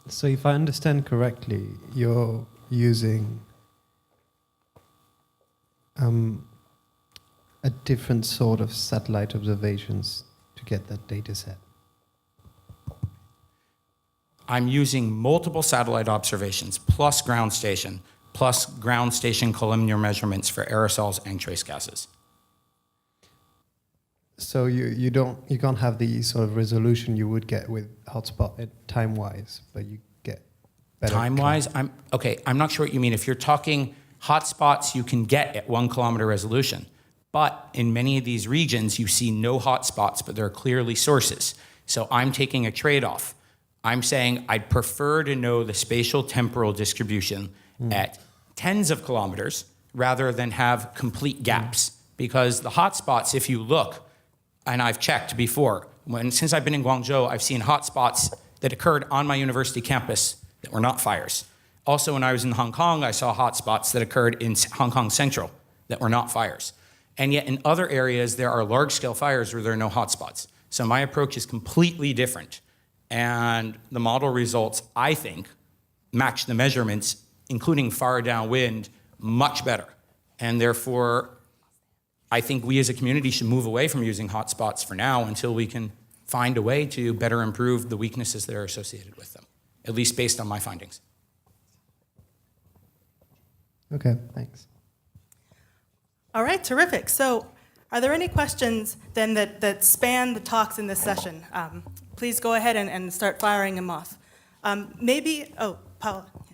So if I understand correctly, you're using a different sort of satellite observations to get that data set. I'm using multiple satellite observations plus ground station columnar measurements for aerosols and trace gases. So you can't have the sort of resolution you would get with hotspot time-wise, but you get better. Time-wise, I'm not sure what you mean. If you're talking hotspots, you can get at 1 kilometer resolution. But in many of these regions, you see no hotspots, but there are clearly sources. So I'm taking a trade-off. I'm saying I'd prefer to know the spatial temporal distribution at tens of kilometers rather than have complete gaps. Because the hotspots, if you look, and I've checked before, since I've been in Guangzhou, I've seen hotspots that occurred on my university campus that were not fires. Also, when I was in Hong Kong, I saw hotspots that occurred in Hong Kong Central that were not fires. And yet in other areas, there are large-scale fires where there are no hotspots. So my approach is completely different. And the model results, I think, match the measurements, including far downwind, much better. And therefore, I think we as a community should move away from using hotspots for now until we can find a way to better improve the weaknesses that are associated with them, at least based on my findings. Okay, thanks. All right, terrific. So are there any questions then that span the talks in this session? Please go ahead and start firing them off. Paula. Yes.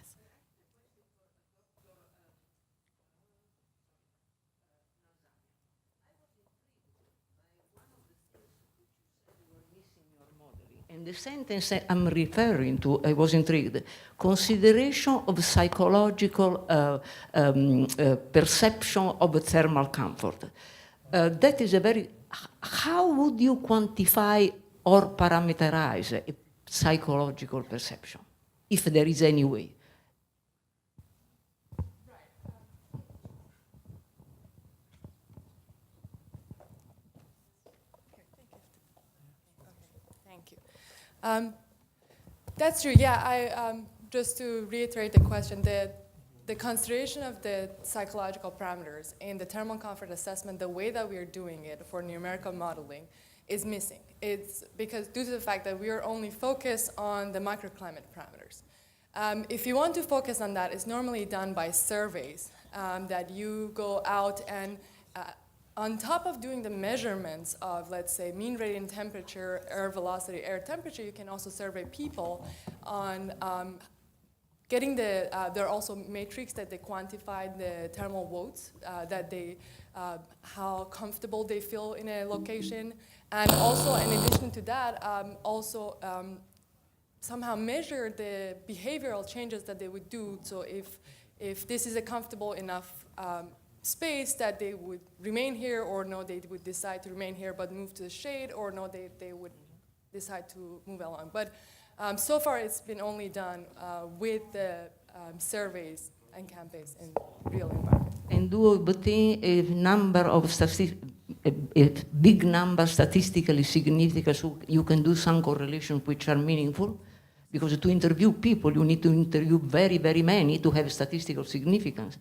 And the sentence I'm referring to, I was intrigued, consideration of psychological perception of thermal comfort. That is a very, how would you quantify or parameterize a psychological perception, if there is any way? That's true. Yeah, just to reiterate the question, the consideration of the psychological parameters in the thermal comfort assessment, the way that we are doing it for numerical modeling, is missing. It's because due to the fact that we are only focused on the microclimate parameters. If you want to focus on that, it's normally done by surveys that you go out and on top of doing the measurements of, let's say, mean radiant temperature, air velocity, air temperature, you can also survey people on getting there are also metrics that they quantify the thermal votes, how comfortable they feel in a location. And also, in addition to that, somehow measure the behavioral changes that they would do. So if this is a comfortable enough space that they would remain here, or no, they would decide to remain here but move to the shade, or no, they would decide to move along. But so far it's been only done with the surveys and campaigns in real environment. And do you obtain a number of a big number statistically significant, so you can do some correlations which are meaningful? Because to interview people, you need to interview very, very many to have statistical significance.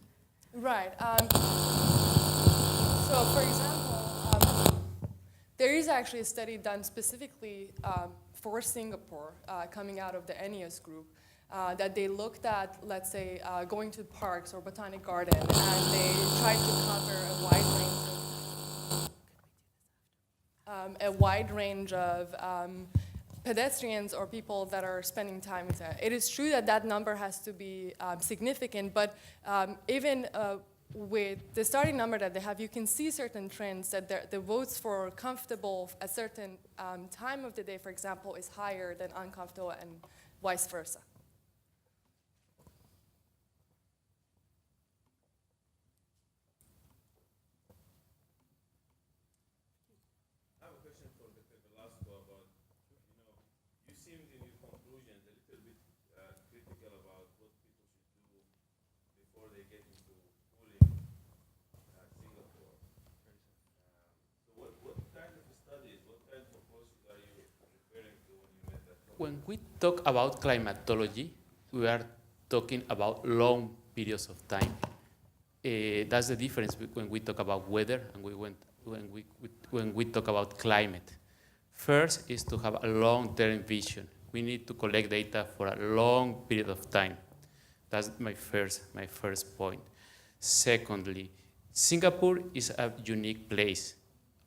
Right. So, for example, there is actually a study done specifically for Singapore, coming out of the ENEOS group, that they looked at, let's say, going to parks or botanic garden, and they tried to cover a wide range of pedestrians or people that are spending time with it. It is true that that number has to be significant, but even with the starting number that they have, you can see certain trends that the votes for comfortable at certain time of the day, for example, is higher than uncomfortable and vice versa. When we talk about climatology, we are talking about long periods of time. That's the difference when we talk about weather and when we talk about climate. First is to have a long-term vision. We need to collect data for a long period of time. That's my first point. Secondly, Singapore is a unique place.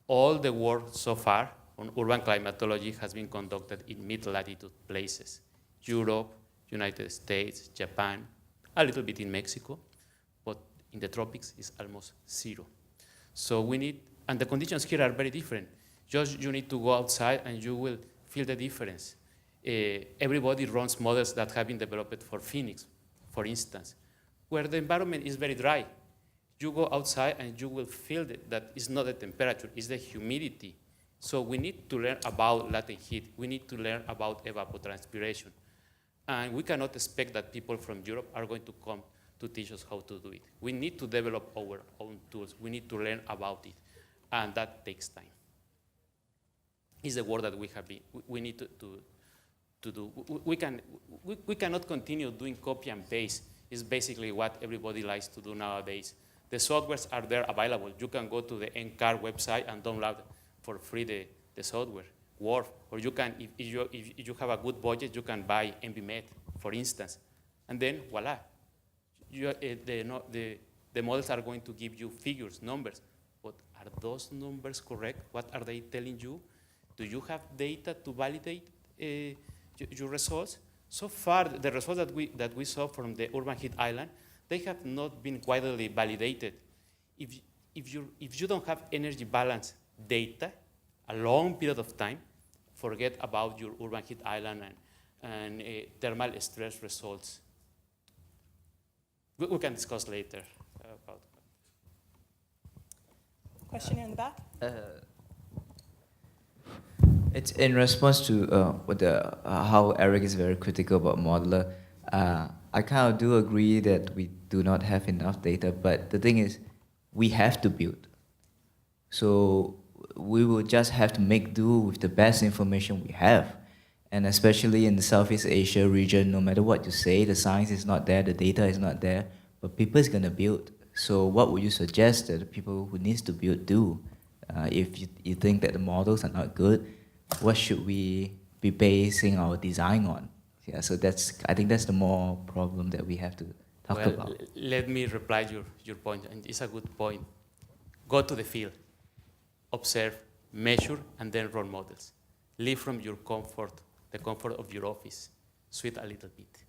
All the work so far on urban climatology has been conducted in mid-latitude places. Europe, United States, Japan, a little bit in Mexico, but in the tropics it's almost zero. So we need, and the conditions here are very different. Just you need to go outside and you will feel the difference. Everybody runs models that have been developed for Phoenix, for instance, where the environment is very dry. You go outside and you will feel that it's not the temperature, it's the humidity. So we need to learn about latent heat. We need to learn about evapotranspiration. And we cannot expect that people from Europe are going to come to teach us how to do it. We need to develop our own tools. We need to learn about it. And that takes time. It's the work that we need to do. We cannot continue doing copy and paste. It's basically what everybody likes to do nowadays. The softwares are there available. You can go to the NCAR website and download for free the software, Word, or you can, if you have a good budget, you can buy MBMed, for instance. And then, voila, the models are going to give you figures, numbers. But are those numbers correct? What are they telling you? Do you have data to validate your results? So far, the results that we saw from the urban heat island, they have not been widely validated. If you don't have energy balance data, a long period of time, forget about your urban heat island and thermal stress results. We can discuss later about that. Question here in the back? It's in response to how Eric is very critical about modular. I kind of do agree that we do not have enough data, but the thing is, we have to build. So we will just have to make do with the best information we have. And especially in the Southeast Asia region, no matter what you say, the science is not there, the data is not there, but people is going to build. So what would you suggest that the people who needs to build do? If you think that the models are not good, what should we be basing our design on? Yeah, so I think that's the more problem that we have to talk about. Let me reply your point, and it's a good point. Go to the field, observe, measure, and then run models. Live from your comfort, the comfort of your office. Sweat a little bit.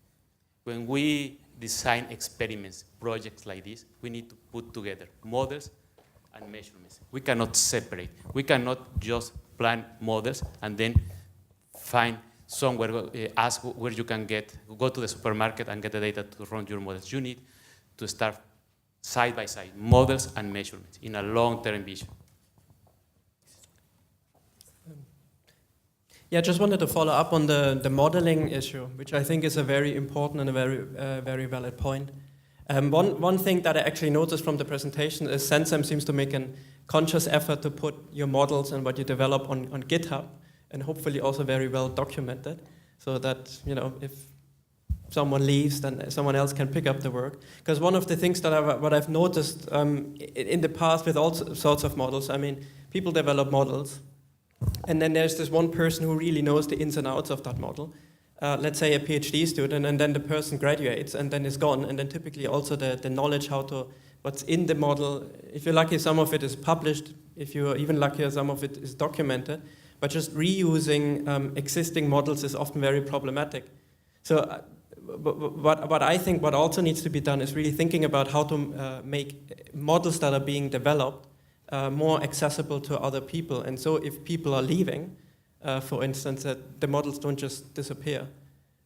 When we design experiments, projects like this, we need to put together models and measurements. We cannot separate. We cannot just plan models and then find somewhere, ask where you can go to the supermarket and get the data to run your models. You need to start side by side, models and measurements in a long-term vision. Yeah, just wanted to follow up on the modeling issue, which I think is a very important and a very valid point. One thing that I actually noticed from the presentation is Sensem seems to make a conscious effort to put your models and what you develop on GitHub, and hopefully also very well documented, so that if someone leaves, then someone else can pick up the work. Because one of the things that I've noticed in the past with all sorts of models, I mean, people develop models, and then there's this one person who really knows the ins and outs of that model. Let's say a PhD student, and then the person graduates and then is gone, and then typically also the knowledge what's in the model, if you're lucky, some of it is published, if you're even luckier, some of it is documented, but just reusing existing models is often very problematic. So what I think what also needs to be done is really thinking about how to make models that are being developed more accessible to other people. And so if people are leaving, for instance, that the models don't just disappear.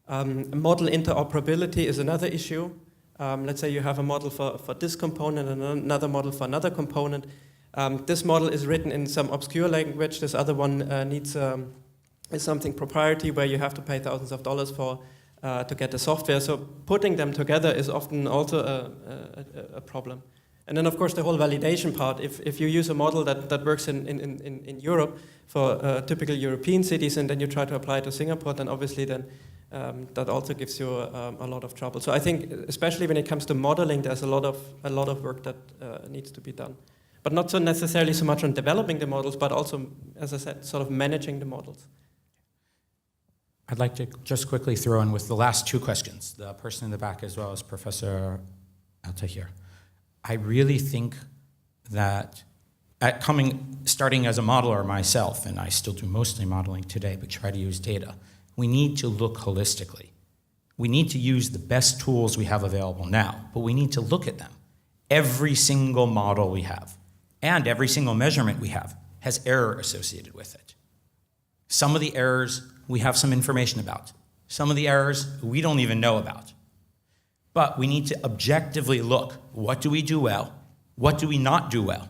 Model interoperability is another issue. Let's say you have a model for this component and another model for another component. This model is written in some obscure language. This other one is something proprietary where you have to pay thousands of dollars for to get the software. So putting them together is often also a problem. And then, of course, the whole validation part. If you use a model that works in Europe for typical European cities, and then you try to apply it to Singapore, then obviously that also gives you a lot of trouble. So I think, especially when it comes to modeling, there's a lot of work that needs to be done. But not so necessarily so much on developing the models, but also, as I said, sort of managing the models. I'd like to just quickly throw in with the last two questions, the person in the back as well as Professor Altahir. I really think that starting as a modeler myself, and I still do mostly modeling today, but try to use data, we need to look holistically. We need to use the best tools we have available now, but we need to look at them. Every single model we have and every single measurement we have has error associated with it. Some of the errors we have some information about. Some of the errors we don't even know about. But we need to objectively look, what do we do well? What do we not do well?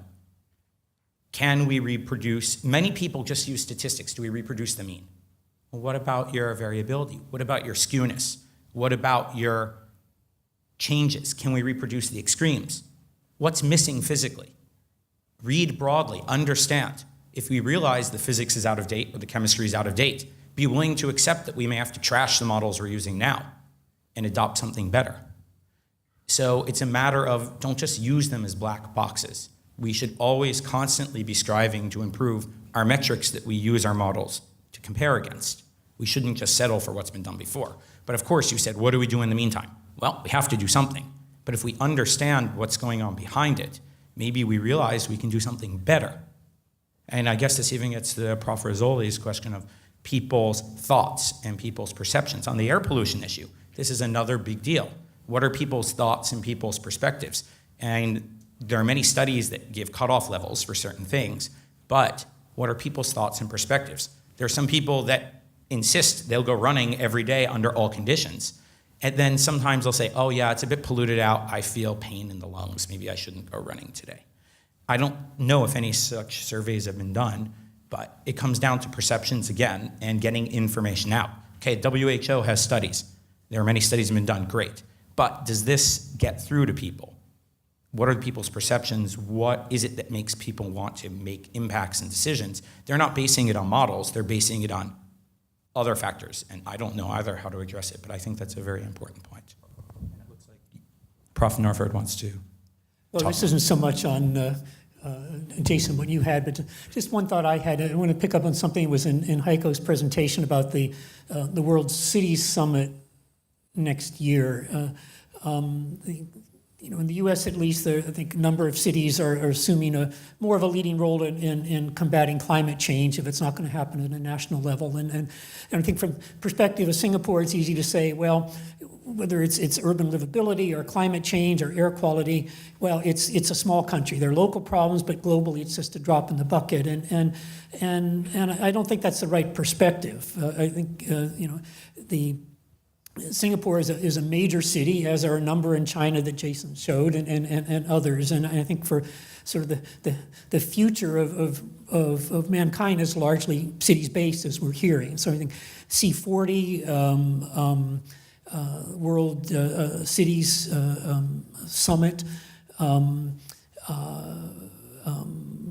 Can we reproduce? Many people just use statistics. Do we reproduce the mean? Well, what about your variability? What about your skewness? What about your changes? Can we reproduce the extremes? What's missing physically? Read broadly, understand. If we realize the physics is out of date or the chemistry is out of date, be willing to accept that we may have to trash the models we're using now and adopt something better. So it's a matter of don't just use them as black boxes. We should always constantly be striving to improve our metrics that we use our models to compare against. We shouldn't just settle for what's been done before. But of course, you said, what do we do in the meantime? Well, we have to do something. But if we understand what's going on behind it, maybe we realize we can do something better. And I guess this even gets to Prof. Rizzoli's question of people's thoughts and people's perceptions. On the air pollution issue, this is another big deal. What are people's thoughts and people's perspectives? And there are many studies that give cutoff levels for certain things, but what are people's thoughts and perspectives? There are some people that insist they'll go running every day under all conditions. And then sometimes they'll say, oh yeah, it's a bit polluted out. I feel pain in the lungs. Maybe I shouldn't go running today. I don't know if any such surveys have been done, but it comes down to perceptions again and getting information out. Okay, WHO has studies. There are many studies that have been done, great. But does this get through to people? What are people's perceptions? What is it that makes people want to make impacts and decisions? They're not basing it on models, they're basing it on other factors. And I don't know either how to address it, but I think that's a very important point. And it looks like Prof. Norford wants to Well, talk. this isn't so much on, Jason, what you had, but just one thought I had. I want to pick up on something that was in Heiko's presentation about the World Cities Summit next year. In the U.S. at least, I think a number of cities are assuming more of a leading role in combating climate change if it's not going to happen at a national level. And I think from the perspective of Singapore, it's easy to say, well, whether it's urban livability or climate change or air quality, well, it's a small country. There are local problems, but globally it's just a drop in the bucket. And I don't think that's the right perspective. I think Singapore is a major city, as are a number in China that Jason showed, and others. And I think for sort of the future of mankind is largely cities-based, as we're hearing. So I think C40, World Cities Summit,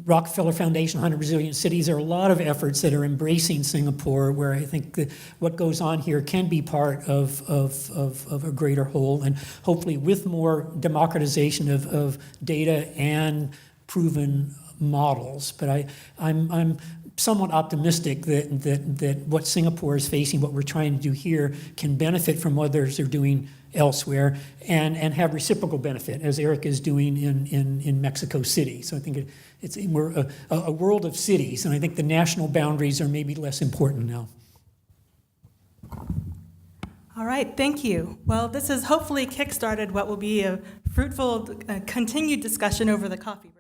Rockefeller Foundation, 100 Resilient Cities. There are a lot of efforts that are embracing Singapore, where I think that what goes on here can be part of a greater whole, and hopefully with more democratization of data and proven models. But I'm somewhat optimistic that what Singapore is facing, what we're trying to do here, can benefit from what others are doing elsewhere, and have reciprocal benefit, as Eric is doing in Mexico City. So I think we're a world of cities, and I think the national boundaries are maybe less important now. All right, thank you. Well, this has hopefully kickstarted what will be a fruitful continued discussion over the coffee break.